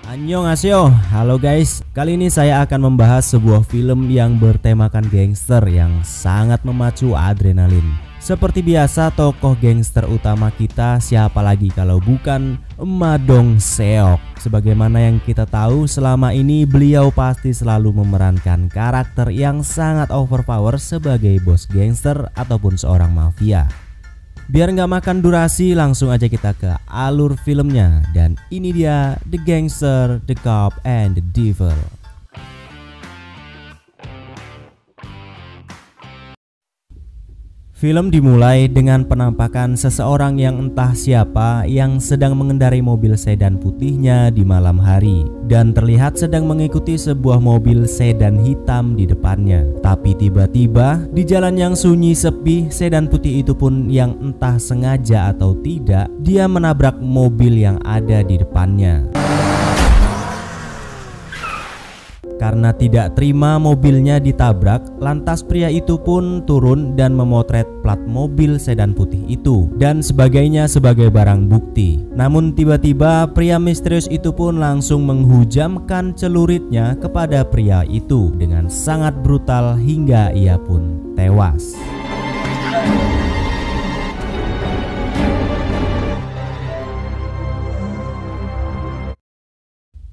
Annyeonghaseyo, halo guys. Kali ini saya akan membahas sebuah film yang bertemakan gangster yang sangat memacu adrenalin. Seperti biasa, tokoh gangster utama kita siapa lagi kalau bukan Ma Dong-seok. Sebagaimana yang kita tahu, selama ini beliau pasti selalu memerankan karakter yang sangat overpower sebagai bos gangster ataupun seorang mafia. Biar nggak makan durasi, langsung aja kita ke alur filmnya. Dan ini dia The Gangster, The Cop, and The Devil. Film dimulai dengan penampakan seseorang yang entah siapa yang sedang mengendarai mobil sedan putihnya di malam hari dan terlihat sedang mengikuti sebuah mobil sedan hitam di depannya. Tapi tiba-tiba di jalan yang sunyi sepi, sedan putih itu pun yang entah sengaja atau tidak, dia menabrak mobil yang ada di depannya. Karena tidak terima mobilnya ditabrak, lantas pria itu pun turun dan memotret plat mobil sedan putih itu dan sebagainya sebagai barang bukti. Namun tiba-tiba pria misterius itu pun langsung menghujamkan celuritnya kepada pria itu dengan sangat brutal hingga ia pun tewas.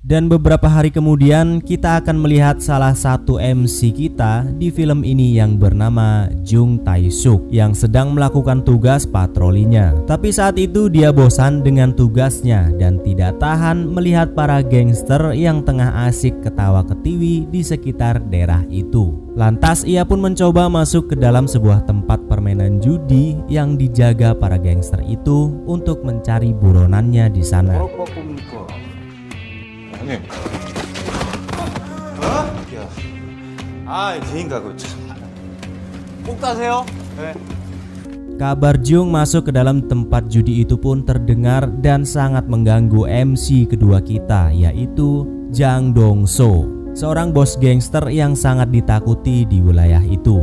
Dan beberapa hari kemudian kita akan melihat salah satu MC kita di film ini yang bernama Jung Tae-suk yang sedang melakukan tugas patrolinya. Tapi saat itu dia bosan dengan tugasnya dan tidak tahan melihat para gangster yang tengah asik ketawa ketiwi di sekitar daerah itu. Lantas ia pun mencoba masuk ke dalam sebuah tempat permainan judi yang dijaga para gangster itu untuk mencari buronannya di sana. Kabar Jung masuk ke dalam tempat judi itu pun terdengar dan sangat mengganggu MC kedua kita, yaitu Jang Dong-so, seorang bos gangster yang sangat ditakuti di wilayah itu.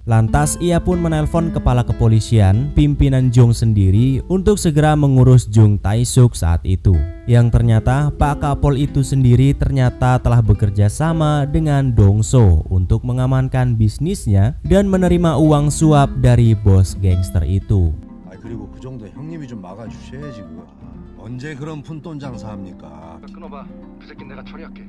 Lantas ia pun menelpon kepala kepolisian, pimpinan Jung sendiri, untuk segera mengurus Jung Tae-suk saat itu. Yang ternyata Pak Kapol itu sendiri ternyata telah bekerja sama dengan Dong-so untuk mengamankan bisnisnya dan menerima uang suap dari bos gangster itu. 그리고 그 정도 형님이 좀 막아주셔야지 그거. 언제 그런 푼돈 장사합니까? 끊어봐. 그 새끼 내가 처리할게.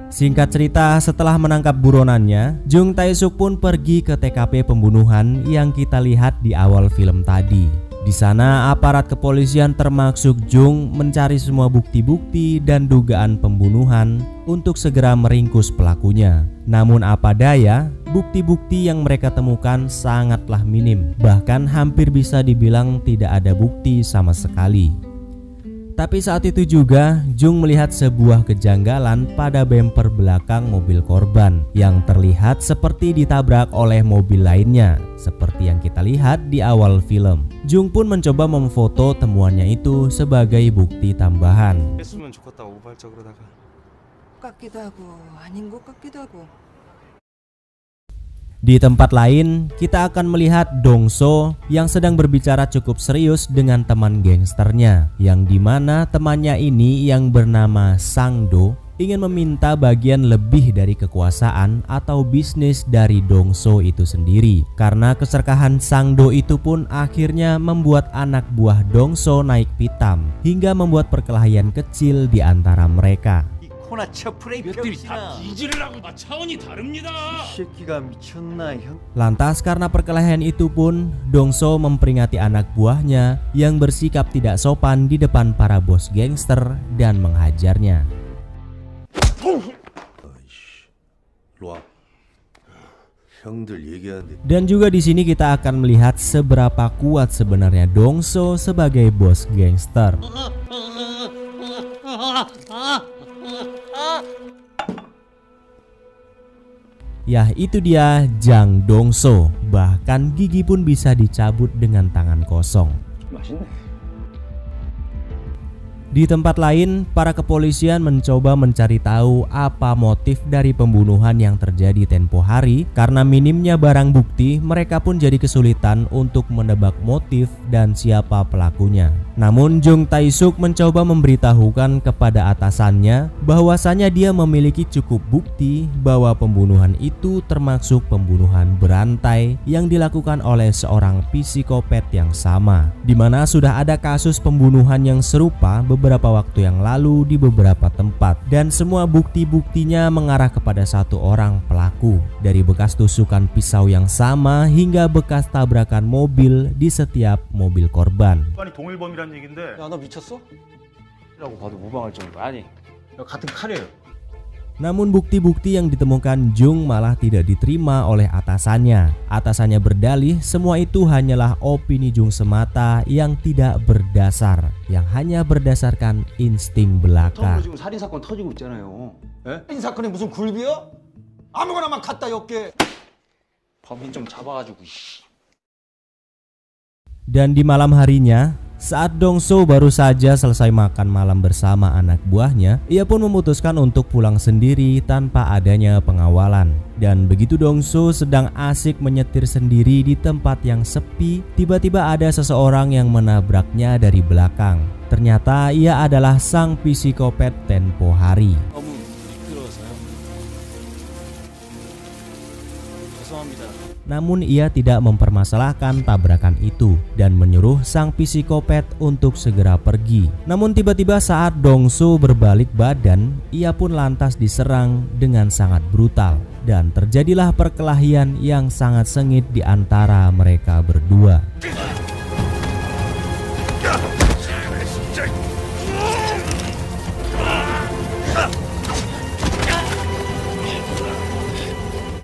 Singkat cerita, setelah menangkap buronannya, Jung Tae-suk pun pergi ke TKP pembunuhan yang kita lihat di awal film tadi. Di sana aparat kepolisian termasuk Jung mencari semua bukti-bukti dan dugaan pembunuhan untuk segera meringkus pelakunya. Namun apa daya, bukti-bukti yang mereka temukan sangatlah minim. Bahkan hampir bisa dibilang tidak ada bukti sama sekali. Tapi saat itu juga Jung melihat sebuah kejanggalan pada bemper belakang mobil korban yang terlihat seperti ditabrak oleh mobil lainnya, seperti yang kita lihat di awal film. Jung pun mencoba memfoto temuannya itu sebagai bukti tambahan. Di tempat lain, kita akan melihat Dong-so yang sedang berbicara cukup serius dengan teman gangsternya, yang dimana temannya ini yang bernama Sang-do ingin meminta bagian lebih dari kekuasaan atau bisnis dari Dong-so itu sendiri. Karena keserakahan Sang-do itu pun akhirnya membuat anak buah Dong-so naik pitam hingga membuat perkelahian kecil di antara mereka. Lantas karena perkelahian itu pun Dong-so memperingati anak buahnya yang bersikap tidak sopan di depan para bos gangster dan menghajarnya. Dan juga di sini kita akan melihat seberapa kuat sebenarnya Dong-so sebagai bos gangster. Ya, itu dia Jang Dong-so. Bahkan gigi pun bisa dicabut dengan tangan kosong. Di tempat lain, para kepolisian mencoba mencari tahu apa motif dari pembunuhan yang terjadi tempo hari. Karena minimnya barang bukti, mereka pun jadi kesulitan untuk menebak motif dan siapa pelakunya. Namun Jung Tae-suk mencoba memberitahukan kepada atasannya bahwasanya dia memiliki cukup bukti bahwa pembunuhan itu termasuk pembunuhan berantai yang dilakukan oleh seorang psikopat yang sama, di mana sudah ada kasus pembunuhan yang serupa beberapa waktu yang lalu di beberapa tempat, dan semua bukti-buktinya mengarah kepada satu orang pelaku, dari bekas tusukan pisau yang sama hingga bekas tabrakan mobil di setiap mobil korban. 야, 너 미쳤어? 라고 봐도 무방할 정도. 아니, 같은 칼이에요. Namun bukti-bukti yang ditemukan Jung malah tidak diterima oleh atasannya. Atasannya berdalih semua itu hanyalah opini Jung semata yang tidak berdasar, yang hanya berdasarkan insting belaka. 지금 살인 사건 터지고 있잖아요. 예? 살인 사건이 무슨 굴비야? 아무거나 막 갖다 엮게. 범인 좀 잡아가지고. Dan di malam harinya, saat Dong-so baru saja selesai makan malam bersama anak buahnya, ia pun memutuskan untuk pulang sendiri tanpa adanya pengawalan. Dan begitu Dong-so sedang asik menyetir sendiri di tempat yang sepi, tiba-tiba ada seseorang yang menabraknya dari belakang. Ternyata ia adalah sang psikopat tempo hari. Namun ia tidak mempermasalahkan tabrakan itu dan menyuruh sang psikopat untuk segera pergi. Namun tiba-tiba saat Dong-so berbalik badan, ia pun lantas diserang dengan sangat brutal. Dan terjadilah perkelahian yang sangat sengit di antara mereka berdua.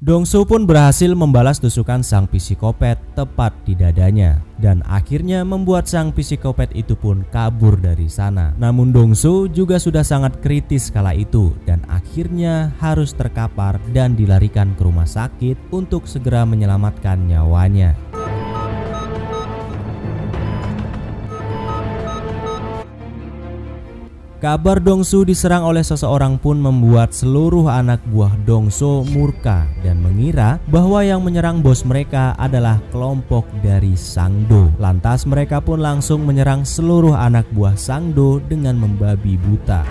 Dong-so pun berhasil membalas tusukan sang psikopat tepat di dadanya, dan akhirnya membuat sang psikopat itu pun kabur dari sana. Namun Dong-so juga sudah sangat kritis kala itu, dan akhirnya harus terkapar dan dilarikan ke rumah sakit untuk segera menyelamatkan nyawanya. Kabar Dong-so diserang oleh seseorang pun membuat seluruh anak buah Dong-so murka dan mengira bahwa yang menyerang bos mereka adalah kelompok dari Sang-do. Lantas mereka pun langsung menyerang seluruh anak buah Sang-do dengan membabi buta.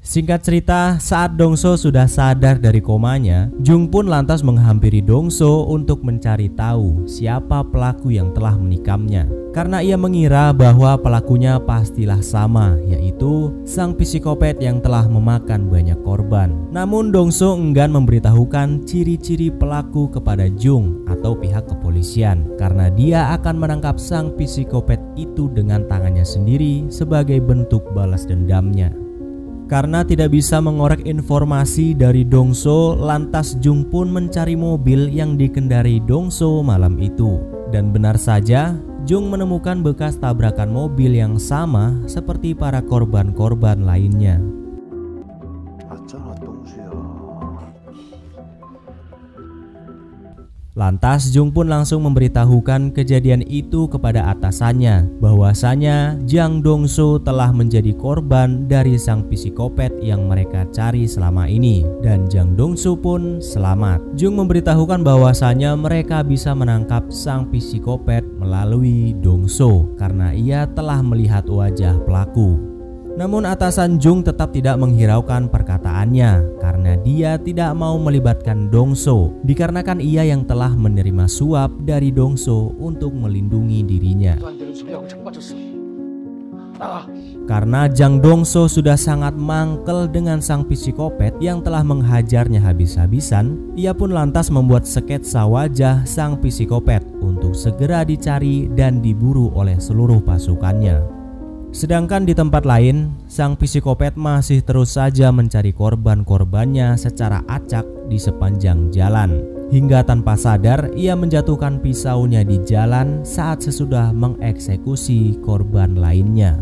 Singkat cerita, saat Dong-so sudah sadar dari komanya, Jung pun lantas menghampiri Dong-so untuk mencari tahu siapa pelaku yang telah menikamnya. Karena ia mengira bahwa pelakunya pastilah sama, yaitu sang psikopat yang telah memakan banyak korban. Namun Dong-so enggan memberitahukan ciri-ciri pelaku kepada Jung atau pihak kepolisian, karena dia akan menangkap sang psikopat itu dengan tangannya sendiri sebagai bentuk balas dendamnya. Karena tidak bisa mengorek informasi dari Dong-so, lantas Jung pun mencari mobil yang dikendarai Dong-so malam itu. Dan benar saja, Jung menemukan bekas tabrakan mobil yang sama seperti para korban-korban lainnya. Lantas Jung pun langsung memberitahukan kejadian itu kepada atasannya, bahwasanya Jang Dong-so telah menjadi korban dari sang psikopat yang mereka cari selama ini, dan Jang Dong-so pun selamat. Jung memberitahukan bahwasanya mereka bisa menangkap sang psikopat melalui Dong-so karena ia telah melihat wajah pelaku. Namun atasan Jung tetap tidak menghiraukan perkataannya karena dia tidak mau melibatkan Dong-so, dikarenakan ia yang telah menerima suap dari Dong-so untuk melindungi dirinya. Karena Jang Dong-so sudah sangat mangkel dengan sang psikopat yang telah menghajarnya habis-habisan, ia pun lantas membuat sketsa wajah sang psikopat untuk segera dicari dan diburu oleh seluruh pasukannya. Sedangkan di tempat lain, sang psikopat masih terus saja mencari korban-korbannya secara acak di sepanjang jalan. Hingga tanpa sadar ia menjatuhkan pisaunya di jalan saat sesudah mengeksekusi korban lainnya.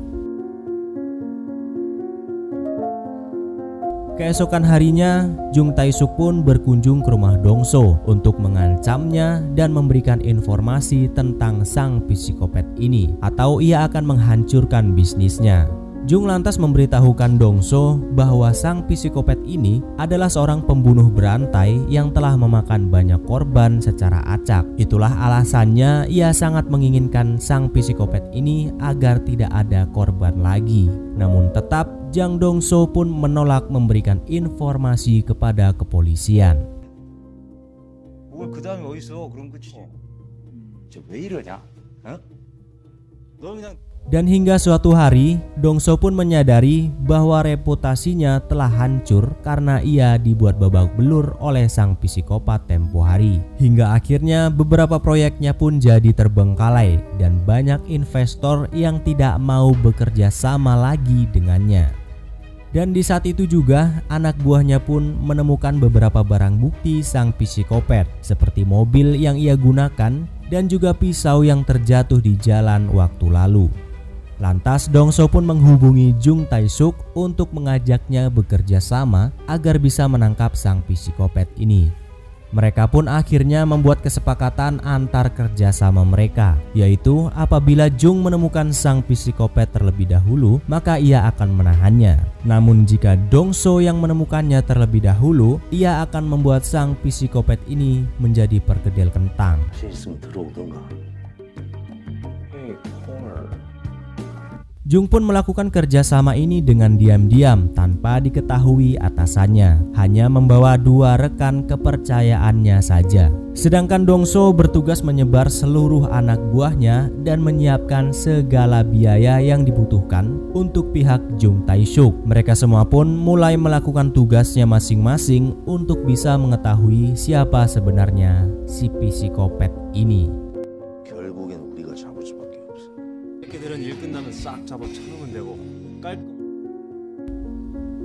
Keesokan harinya, Jung Tae-suk pun berkunjung ke rumah Dong-so untuk mengancamnya dan memberikan informasi tentang sang psikopat ini, atau ia akan menghancurkan bisnisnya. Jung lantas memberitahukan Dong-so bahwa sang psikopat ini adalah seorang pembunuh berantai yang telah memakan banyak korban secara acak. Itulah alasannya ia sangat menginginkan sang psikopat ini agar tidak ada korban lagi. Namun tetap Jang Dong-so pun menolak memberikan informasi kepada kepolisian. 뭘 그 다음에 어딨어? 그럼 끝이지. 왜 이러냐? 너 그냥. Dan hingga suatu hari, Dong-so pun menyadari bahwa reputasinya telah hancur karena ia dibuat babak belur oleh sang psikopat tempo hari. Hingga akhirnya beberapa proyeknya pun jadi terbengkalai dan banyak investor yang tidak mau bekerja sama lagi dengannya. Dan di saat itu juga anak buahnya pun menemukan beberapa barang bukti sang psikopat seperti mobil yang ia gunakan dan juga pisau yang terjatuh di jalan waktu lalu. Lantas Dong-so pun menghubungi Jung Tae-suk untuk mengajaknya bekerja sama agar bisa menangkap sang psikopat ini. Mereka pun akhirnya membuat kesepakatan antar kerjasama mereka, yaitu apabila Jung menemukan sang psikopat terlebih dahulu, maka ia akan menahannya. Namun jika Dong-so yang menemukannya terlebih dahulu, ia akan membuat sang psikopat ini menjadi perkedel kentang. Jung pun melakukan kerjasama ini dengan diam-diam tanpa diketahui atasannya, hanya membawa 2 rekan kepercayaannya saja. Sedangkan Dong-so bertugas menyebar seluruh anak buahnya dan menyiapkan segala biaya yang dibutuhkan untuk pihak Jung Tae-suk. Mereka semua pun mulai melakukan tugasnya masing-masing untuk bisa mengetahui siapa sebenarnya si psikopat ini.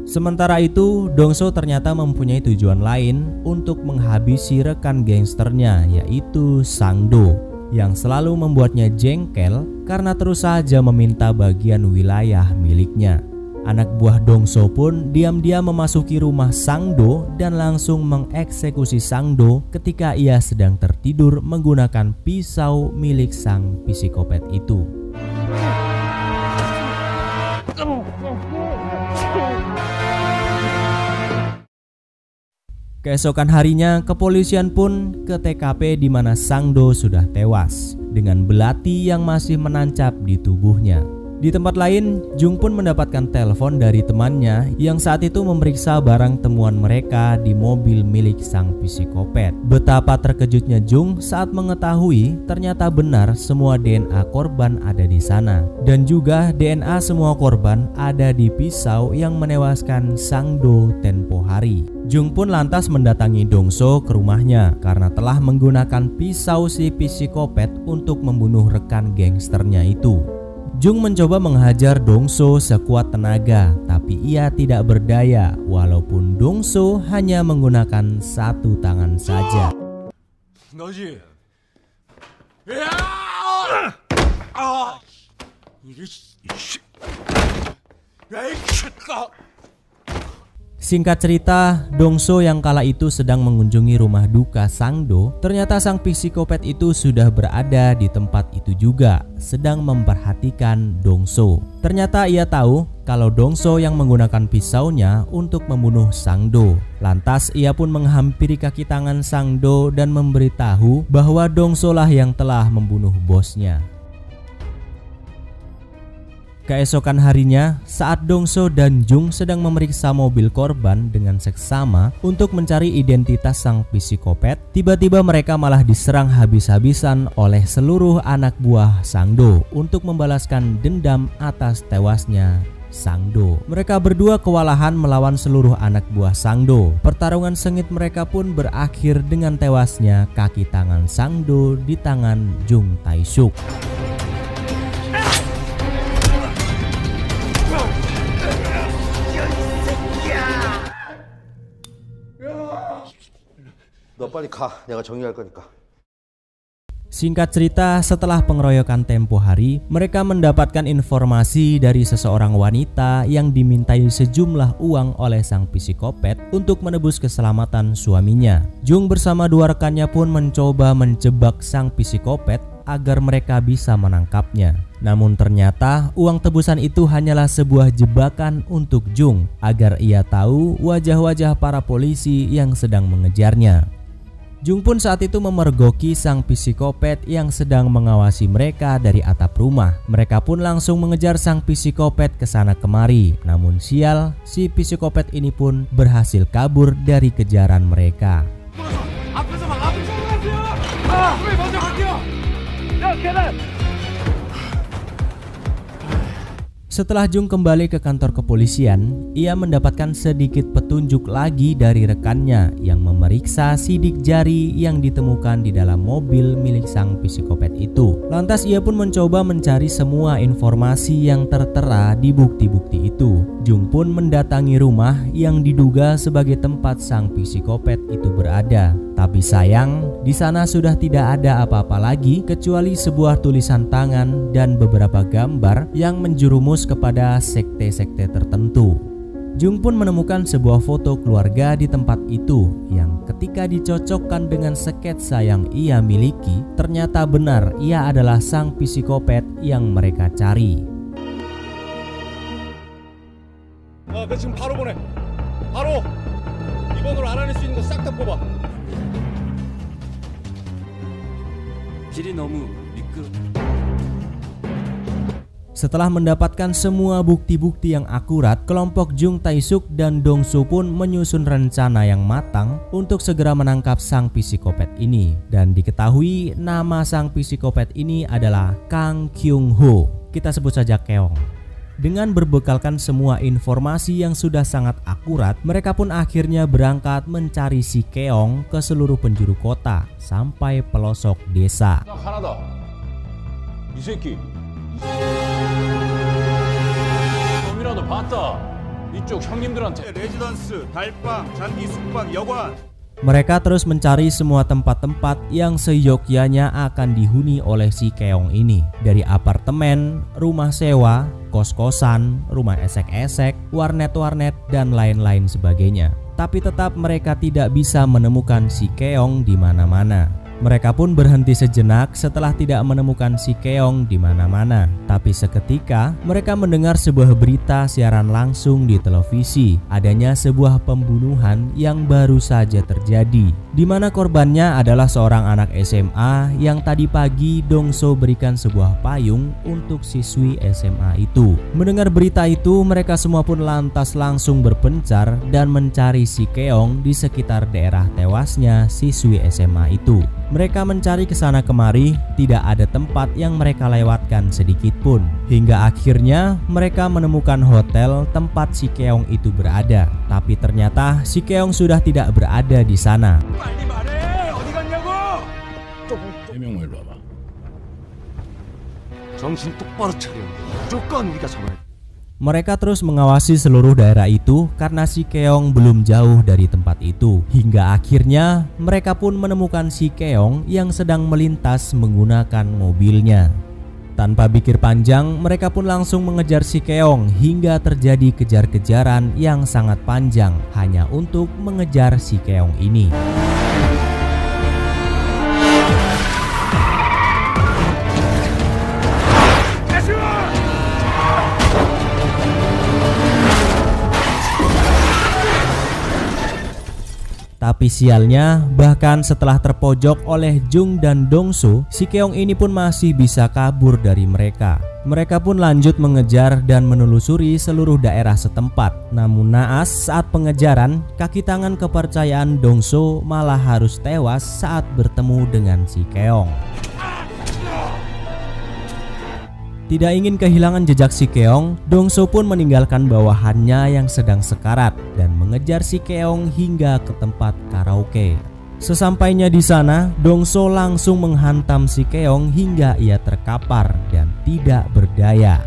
Sementara itu, Dong-so ternyata mempunyai tujuan lain untuk menghabisi rekan gangsternya, yaitu Sang-do, yang selalu membuatnya jengkel karena terus saja meminta bagian wilayah miliknya. Anak buah Dong-so pun diam-diam memasuki rumah Sang-do dan langsung mengeksekusi Sang-do ketika ia sedang tertidur menggunakan pisau milik sang psikopat itu. Keesokan harinya, kepolisian pun ke TKP di mana Sang-do sudah tewas dengan belati yang masih menancap di tubuhnya. Di tempat lain, Jung pun mendapatkan telepon dari temannya yang saat itu memeriksa barang temuan mereka di mobil milik sang psikopat. Betapa terkejutnya Jung saat mengetahui ternyata benar semua DNA korban ada di sana. Dan juga DNA semua korban ada di pisau yang menewaskan Sang-do tempo hari. Jung pun lantas mendatangi Dong-so ke rumahnya karena telah menggunakan pisau si psikopat untuk membunuh rekan gangsternya itu. Jung mencoba menghajar Dong-so sekuat tenaga, tapi ia tidak berdaya walaupun Dong-so hanya menggunakan 1 tangan saja. Singkat cerita, Dong-so yang kala itu sedang mengunjungi rumah duka Sang-do, ternyata sang psikopat itu sudah berada di tempat itu juga, sedang memperhatikan Dong-so. Ternyata ia tahu kalau Dong-so yang menggunakan pisaunya untuk membunuh Sang-do. Lantas ia pun menghampiri kaki tangan Sang-do dan memberitahu bahwa Dong-so lah yang telah membunuh bosnya. Keesokan harinya, saat Dong-so dan Jung sedang memeriksa mobil korban dengan seksama untuk mencari identitas sang psikopat, tiba-tiba mereka malah diserang habis-habisan oleh seluruh anak buah Sang-do untuk membalaskan dendam atas tewasnya Sang-do. Mereka berdua kewalahan melawan seluruh anak buah Sang-do. Pertarungan sengit mereka pun berakhir dengan tewasnya kaki tangan Sang-do di tangan Jung Tae-suk. 너 빨리 가. 내가 정리할 거니까. Singkat cerita, setelah pengeroyokan tempo hari, mereka mendapatkan informasi dari seseorang wanita yang dimintai sejumlah uang oleh sang psikopat untuk menebus keselamatan suaminya. Jung bersama dua rekannya pun mencoba menjebak sang psikopat agar mereka bisa menangkapnya. Namun ternyata uang tebusan itu hanyalah sebuah jebakan untuk Jung agar ia tahu wajah-wajah para polisi yang sedang mengejarnya. Jung pun saat itu memergoki sang psikopat yang sedang mengawasi mereka dari atap rumah. Mereka pun langsung mengejar sang psikopat ke sana kemari. Namun sial, si psikopat ini pun berhasil kabur dari kejaran mereka. Setelah Jung kembali ke kantor kepolisian, ia mendapatkan sedikit petunjuk lagi dari rekannya yang memeriksa sidik jari yang ditemukan di dalam mobil milik sang psikopat itu. Lantas ia pun mencoba mencari semua informasi yang tertera di bukti-bukti itu. Jung pun mendatangi rumah yang diduga sebagai tempat sang psikopat itu berada. Tapi sayang, di sana sudah tidak ada apa-apa lagi kecuali sebuah tulisan tangan dan beberapa gambar yang menjerumus kepada sekte-sekte tertentu. Jung pun menemukan sebuah foto keluarga di tempat itu yang ketika dicocokkan dengan sketsa yang ia miliki, ternyata benar ia adalah sang psikopat yang mereka cari. 지금 바로 보내. 바로 이번으로 알아낼 수 있는 거 싹 다 뽑아. 길이 너무 미끄러. Setelah mendapatkan semua bukti-bukti yang akurat, kelompok Jung Tae-suk dan Dong-soo pun menyusun rencana yang matang untuk segera menangkap sang psikopat ini. Dan diketahui nama sang psikopat ini adalah Kang Kyung-ho. Kita sebut saja Keong. Dengan berbekalkan semua informasi yang sudah sangat akurat, mereka pun akhirnya berangkat mencari si Keong ke seluruh penjuru kota sampai pelosok desa. 하나다. 이 새끼. 놈이라도 봤다. 이쪽 형님들한테 레지던스, 달방, 장기 숙박, 여관. Mereka terus mencari semua tempat-tempat yang seyogyanya akan dihuni oleh si Keong ini. Dari apartemen, rumah sewa, kos-kosan, rumah esek-esek, warnet-warnet, dan lain-lain sebagainya. Tapi tetap mereka tidak bisa menemukan si Keong di mana-mana. Mereka pun berhenti sejenak setelah tidak menemukan si Keong di mana-mana. Tapi seketika mereka mendengar sebuah berita siaran langsung di televisi. Adanya sebuah pembunuhan yang baru saja terjadi, di mana korbannya adalah seorang anak SMA yang tadi pagi Dong-soo berikan sebuah payung untuk siswi SMA itu. Mendengar berita itu, mereka semua pun lantas langsung berpencar dan mencari si Keong di sekitar daerah tewasnya siswi SMA itu. Mereka mencari ke sana kemari, tidak ada tempat yang mereka lewatkan sedikit pun. Hingga akhirnya mereka menemukan hotel tempat si Keong itu berada. Tapi ternyata si Keong sudah tidak berada di sana. 해명을 일로 와봐. 정신 똑바로 차려. 무조건 우리가 잡아야 돼. Mereka terus mengawasi seluruh daerah itu karena si Keong belum jauh dari tempat itu. Hingga akhirnya mereka pun menemukan si Keong yang sedang melintas menggunakan mobilnya. Tanpa pikir panjang, mereka pun langsung mengejar si Keong hingga terjadi kejar-kejaran yang sangat panjang hanya untuk mengejar si Keong ini. Tapi sialnya, bahkan setelah terpojok oleh Jung dan Dong-soo, si Keong ini pun masih bisa kabur dari mereka. Mereka pun lanjut mengejar dan menelusuri seluruh daerah setempat. Namun naas saat pengejaran, kaki tangan kepercayaan Dong-soo malah harus tewas saat bertemu dengan si Keong. Tidak ingin kehilangan jejak si Keong, Dong-soo pun meninggalkan bawahannya yang sedang sekarat dan mengejar si Keong hingga ke tempat karaoke. Sesampainya di sana, Dong-soo langsung menghantam si Keong hingga ia terkapar dan tidak berdaya.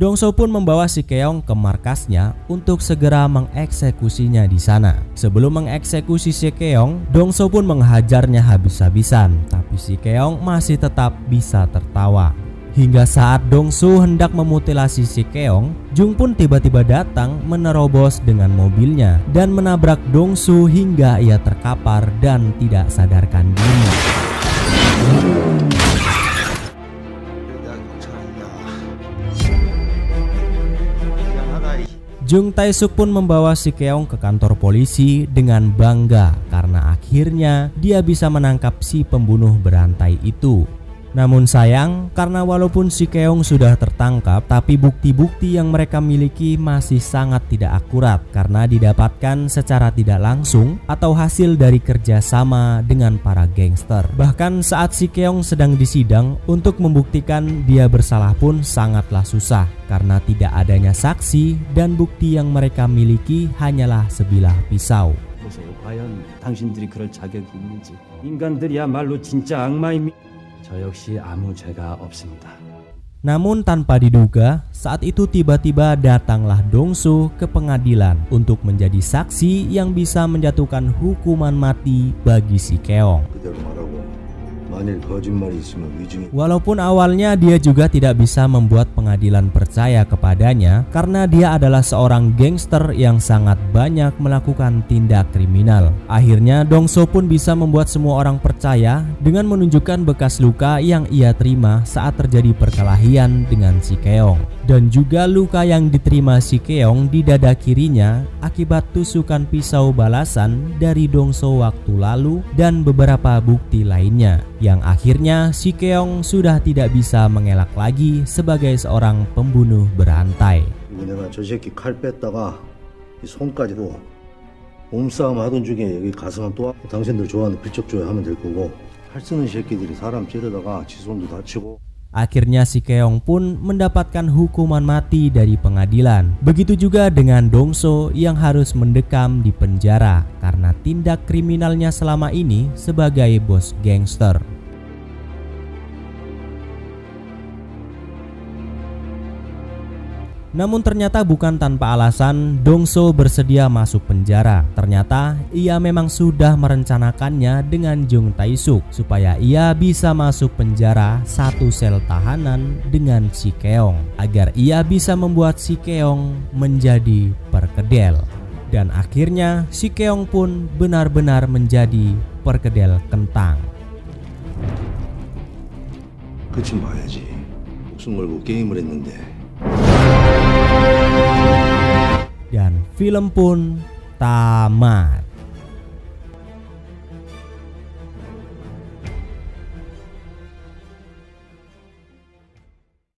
Dongso pun membawa si Keong ke markasnya untuk segera mengeksekusinya di sana. Sebelum mengeksekusi si Keong, Dongso pun menghajarnya habis-habisan, tapi si Keong masih tetap bisa tertawa. Hingga saat Dongso hendak memutilasi si Keong, Jung pun tiba-tiba datang menerobos dengan mobilnya dan menabrak Dongso hingga ia terkapar dan tidak sadarkan diri. Jung Tae-suk pun membawa si Keong ke kantor polisi dengan bangga karena akhirnya dia bisa menangkap si pembunuh berantai itu. Namun sayang, karena walaupun si Keong sudah tertangkap, tapi bukti-bukti yang mereka miliki masih sangat tidak akurat karena didapatkan secara tidak langsung atau hasil dari kerjasama dengan para gangster. Bahkan saat si Keong sedang disidang, untuk membuktikan dia bersalah pun sangatlah susah karena tidak adanya saksi dan bukti yang mereka miliki hanyalah sebilah pisau. 보세요. 과연 당신들이 그럴 자격이 있는지. 인간들이야말로 진짜 악마입니다. 저 역시 아무 죄가 없습니다. Namun tanpa diduga, saat itu tiba-tiba datanglah Dongso ke pengadilan untuk menjadi saksi yang bisa menjatuhkan hukuman mati bagi si Keong. Walaupun awalnya dia juga tidak bisa membuat pengadilan percaya kepadanya karena dia adalah seorang gangster yang sangat banyak melakukan tindak kriminal. Akhirnya Dongso pun bisa membuat semua orang percaya dengan menunjukkan bekas luka yang ia terima saat terjadi perkelahian dengan si Keong, dan juga luka yang diterima si Keong di dada kirinya akibat tusukan pisau balasan dari Dongso waktu lalu dan beberapa bukti lainnya, yang akhirnya si Keong sudah tidak bisa mengelak lagi sebagai seorang pembunuh berantai. 내가 저 새끼 칼 뺐다가 이 손까지도 몸싸움 하던 중에 여기 가슴은 또 당신들 좋아하는 필적조회 하면 될 거고 칼 쓰는 새끼들이 사람 찌르다가 지 손도 다치고. Akhirnya si Keong pun mendapatkan hukuman mati dari pengadilan. Begitu juga dengan Dongso yang harus mendekam di penjara karena tindak kriminalnya selama ini sebagai bos gangster. Namun ternyata bukan tanpa alasan Dongso bersedia masuk penjara. Ternyata ia memang sudah merencanakannya dengan Jung Tae-suk supaya ia bisa masuk penjara satu sel tahanan dengan si Keong, agar ia bisa membuat si Keong menjadi perkedel. Dan akhirnya si Keong pun benar-benar menjadi perkedel kentang. 그치 봐야지. 목숨 걸고 게임을 했는데. Dan film pun tamat.